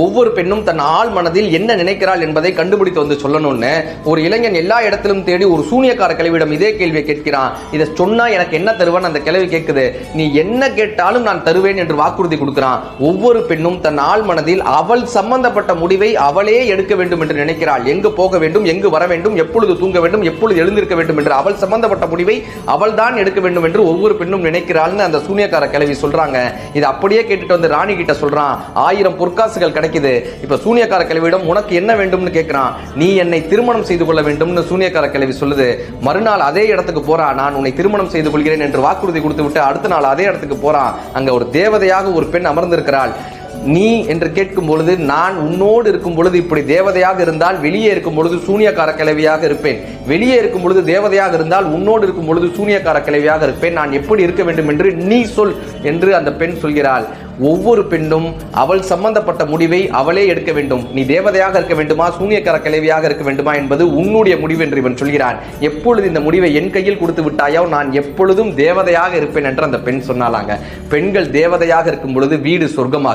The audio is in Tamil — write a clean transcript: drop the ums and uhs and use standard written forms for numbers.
ஒவ்வொரு பெண்ணும் தன் ஆள் மனதில் என்ன நினைக்கிறாள் என்பதை கண்டுபிடித்து வந்து சொல்லணும்னு ஒரு இளைஞன் எல்லா இடத்திலும் தேடி ஒரு சூனியக்கார கிழவியிடம் இதே கேள்வியை கேட்கிறான். இதை சொன்னா எனக்கு என்ன தருவான்னு அந்த கிழவி கேட்குது. நீ என்ன கேட்டாலும் நான் தருவேன் என்று வாக்குறுதி கொடுக்கிறான். ஒவ்வொரு பெண்ணும் தன் ஆள் மனதில் அவள் சம்பந்தப்பட்ட முடிவை அவளே எடுக்க வேண்டும் என்று நினைக்கிறாள். எங்கு போக வேண்டும், எங்கு வர வேண்டும், எப்பொழுது தூங்க வேண்டும், எப்பொழுது எழுந்திருக்க வேண்டும் என்று அவள் சம்பந்தப்பட்ட முடிவை அவள் தான் எடுக்க வேண்டும் என்று ஒவ்வொரு பெண்ணும் நினைக்கிறாள்னு அந்த சூனியக்கார கிழவி சொல்றாங்க. இது அப்படியே கேட்டுட்டு வந்து ராணி கிட்ட சொல்றான். 1000 பொற்காசுகள் கிடைக்குது. இப்ப சூனியக்கார கிழவியிடம் உனக்கு என்ன வேண்டும்னு கேட்கிறான். நீ என்னை திருமணம் செய்து கொள்ள வேண்டும்னு சூனியக்கார கிழவி சொல்லுது. மறுநாள் அதே இடத்துக்கு போறான். நான் உன்னை திருமணம் செய்து கொள்கிறேன் என்று வாக்குறுதி கொடுத்து விட்டு அடுத்த நாள் அதே இடத்துக்கு போறான். அங்க ஒரு தேவதையாக ஒரு பெண் அமர்ந்திருக்கிறாள். நீ என்று கேட்கும் பொழுது, நான் உன்னோடு இருக்கும் பொழுது இப்படி தேவதையாக இருந்தால் வெளியே இருக்கும் பொழுது சூனியக்கார கிழவியாக இருப்பேன், வெளியே இருக்கும் பொழுது தேவதையாக இருந்தால் உன்னோடு இருக்கும் பொழுது சூனியக்கார கிழவியாக இருப்பேன், நான் எப்படி இருக்க வேண்டும் என்று நீ சொல் என்று அந்த பெண் சொல்கிறாள். ஒவ்வொரு பெண்ணும் அவள் சம்பந்தப்பட்ட முடிவை அவளே எடுக்க வேண்டும். நீ தேவதையாக இருக்க வேண்டுமா, சூனியக்கார கிழவியாக இருக்க வேண்டுமா என்பது உன்னுடைய முடிவு என்று இவன் சொல்கிறான். எப்பொழுது இந்த முடிவை என் கையில் கொடுத்து விட்டாயோ நான் எப்பொழுதும் தேவதையாக இருப்பேன் என்று அந்த பெண் சொன்னாலாங்க. பெண்கள் தேவதையாக இருக்கும் பொழுது வீடு சொர்க்கமாக